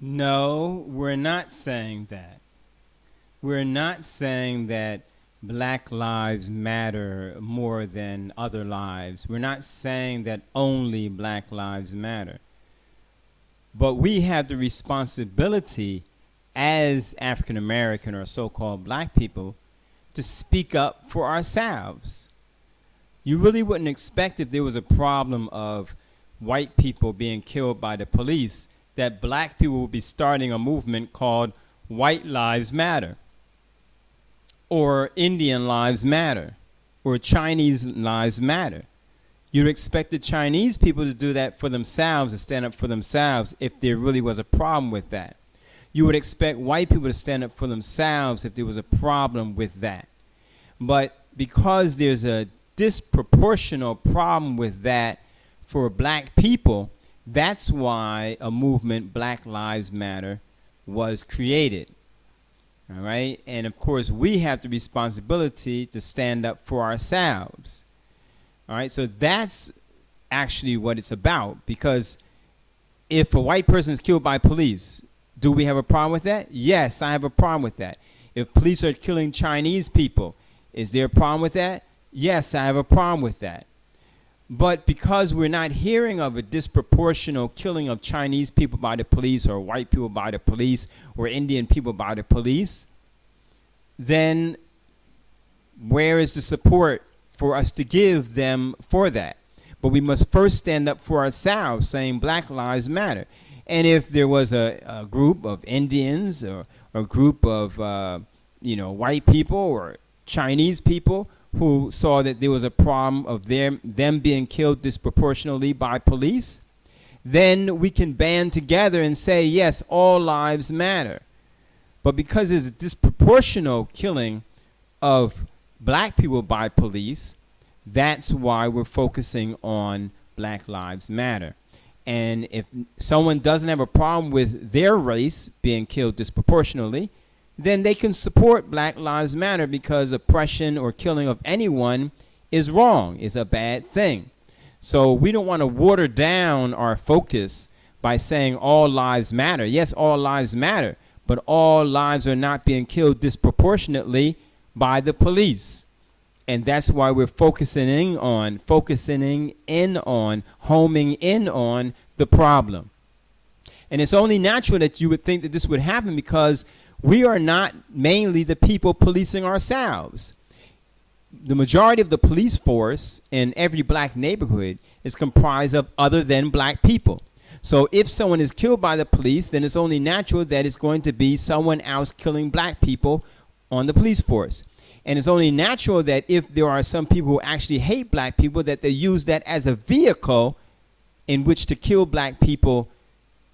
No, we're not saying that. We're not saying that black lives matter more than other lives. We're not saying that only black lives matter. But we have the responsibility as African American or so-called black people to speak up for ourselves. You really wouldn't expect, if there was a problem of white people being killed by the police, that black people would be starting a movement called White Lives Matter, or Indian Lives Matter, or Chinese Lives Matter. You'd expect the Chinese people to do that for themselves, to stand up for themselves if there really was a problem with that. You would expect white people to stand up for themselves if there was a problem with that. But because there's a disproportional problem with that for black people, that's why a movement, Black Lives Matter, was created. All right? And of course, we have the responsibility to stand up for ourselves. All right? So that's actually what it's about. Because if a white person is killed by police, do we have a problem with that? Yes, I have a problem with that. If police are killing Chinese people, is there a problem with that? Yes, I have a problem with that. But because we're not hearing of a disproportional killing of Chinese people by the police, or white people by the police, or Indian people by the police, then where is the support for us to give them for that? But we must first stand up for ourselves, saying Black Lives Matter. And if there was a group of Indians or a group of white people or Chinese people who saw that there was a problem of them being killed disproportionately by police, then we can band together and say, yes, all lives matter. But because there's a disproportional killing of black people by police, that's why we're focusing on Black Lives Matter. And if someone doesn't have a problem with their race being killed disproportionately, then they can support Black Lives Matter, because oppression or killing of anyone is wrong, is a bad thing. So we don't want to water down our focus by saying all lives matter. Yes, all lives matter, but all lives are not being killed disproportionately by the police. And that's why we're homing in on the problem. And it's only natural that you would think that this would happen, because we are not mainly the people policing ourselves. The majority of the police force in every black neighborhood is comprised of other than black people. So if someone is killed by the police, then it's only natural that it's going to be someone else killing black people on the police force. And it's only natural that if there are some people who actually hate black people, that they use that as a vehicle in which to kill black people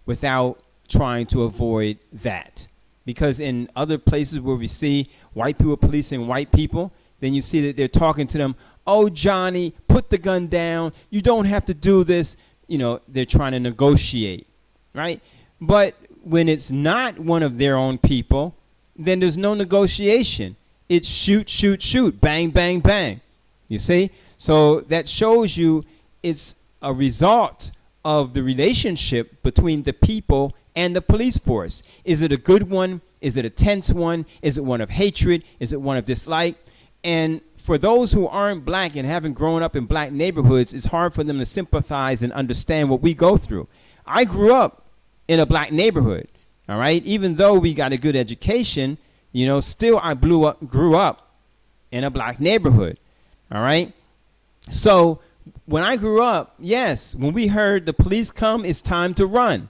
without trying to avoid that. Because in other places where we see white people policing white people, then you see that they're talking to them, oh, Johnny, put the gun down. You don't have to do this. They're trying to negotiate, right? But when it's not one of their own people, then there's no negotiation. It's shoot, shoot, shoot, bang, bang, bang. You see? So that shows you it's a result of the relationship between the people and the police force. Is it a good one? Is it a tense one? Is it one of hatred? Is it one of dislike? And for those who aren't black and haven't grown up in black neighborhoods, it's hard for them to sympathize and understand what we go through. I grew up in a black neighborhood, all right? Even though we got a good education, still I grew up in a black neighborhood, all right? So when I grew up, yes, when we heard the police come, it's time to run.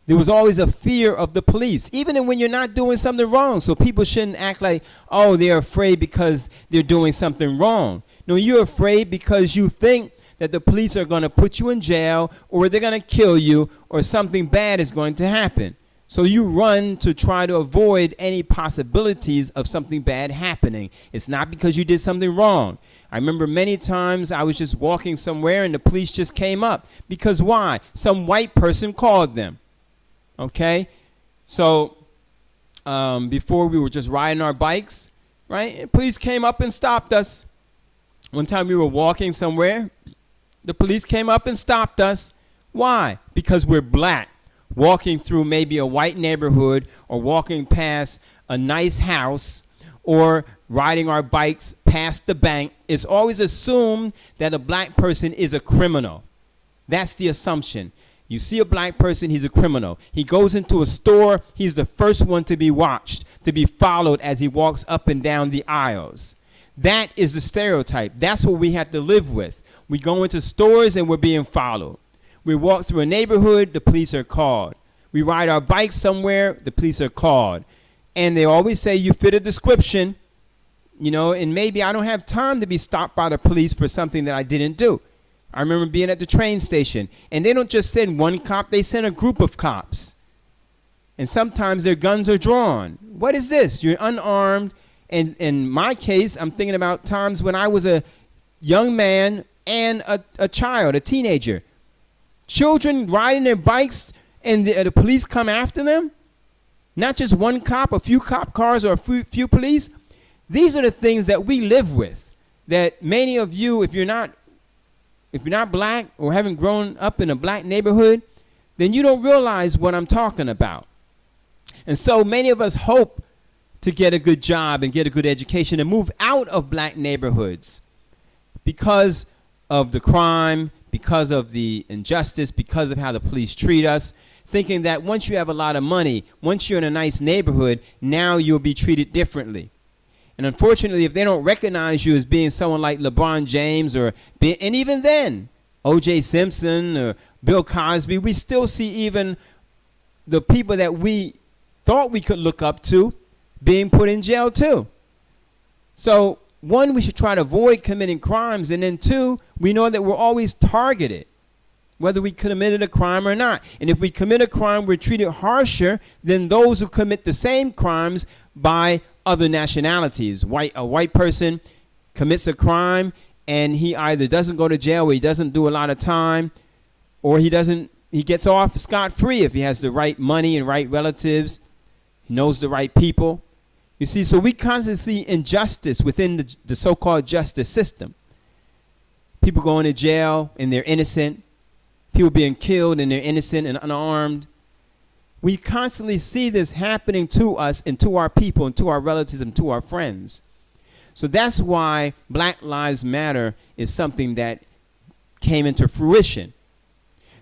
There was always a fear of the police, even when you're not doing something wrong. So people shouldn't act like, oh, they're afraid because they're doing something wrong. No, you're afraid because you think that the police are going to put you in jail, or they're going to kill you, or something bad is going to happen. So you run to try to avoid any possibilities of something bad happening. It's not because you did something wrong. I remember many times I was just walking somewhere and the police just came up. Because why? Some white person called them. Okay? So before we were just riding our bikes, right? And police came up and stopped us. One time we were walking somewhere. The police came up and stopped us. Why? Because we're black. walking through maybe a white neighborhood or walking past a nice house or riding our bikes past the bank, it's always assumed that a black person is a criminal. That's the assumption. You see a black person, he's a criminal. He goes into a store, he's the first one to be watched, to be followed as he walks up and down the aisles. That is the stereotype. That's what we have to live with. We go into stores and we're being followed. We walk through a neighborhood, the police are called. We ride our bikes somewhere, the police are called. And they always say you fit a description, you know, and maybe I don't have time to be stopped by the police for something that I didn't do. I remember being at the train station, and they don't just send one cop, they send a group of cops. And sometimes their guns are drawn. What is this? You're unarmed. And in my case, I'm thinking about times when I was a young man and a child, a teenager. Children riding their bikes and the police come after them. Not just one cop, a few cop cars or a few police. These are the things that we live with. That many of you, if you're not black or haven't grown up in a black neighborhood, then you don't realize what I'm talking about. And so many of us hope to get a good job and get a good education and move out of black neighborhoods because of the crime, because of the injustice, because of how the police treat us, thinking that once you have a lot of money, once you're in a nice neighborhood, now you'll be treated differently. And unfortunately, if they don't recognize you as being someone like LeBron James and even then, O.J. Simpson or Bill Cosby, we still see even the people that we thought we could look up to being put in jail too. So, one, we should try to avoid committing crimes. And then two, we know that we're always targeted, whether we committed a crime or not. And if we commit a crime, we're treated harsher than those who commit the same crimes by other nationalities. A white person commits a crime and he either doesn't go to jail or he doesn't do a lot of time, or he gets off scot-free if he has the right money and right relatives, he knows the right people. You see, so we constantly see injustice within the so-called justice system. People going to jail and they're innocent. People being killed and they're innocent and unarmed. We constantly see this happening to us and to our people and to our relatives and to our friends. So that's why Black Lives Matter is something that came into fruition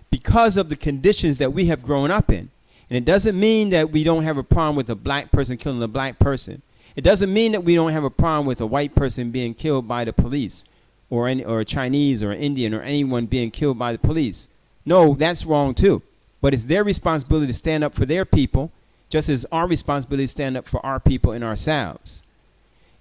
because of the conditions that we have grown up in. And it doesn't mean that we don't have a problem with a black person killing a black person. It doesn't mean that we don't have a problem with a white person being killed by the police or a Chinese or an Indian or anyone being killed by the police. No, that's wrong too. But it's their responsibility to stand up for their people, just as our responsibility to stand up for our people and ourselves.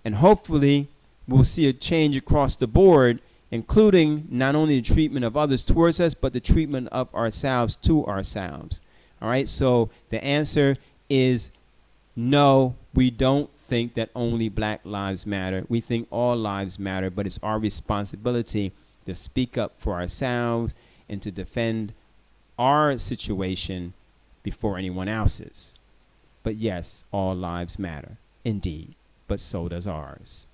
And hopefully we'll see a change across the board, including not only the treatment of others towards us, but the treatment of ourselves to ourselves. All right, so the answer is no, we don't think that only Black lives matter. We think all lives matter, but it's our responsibility to speak up for ourselves and to defend our situation before anyone else's. But yes, all lives matter, indeed, but so does ours.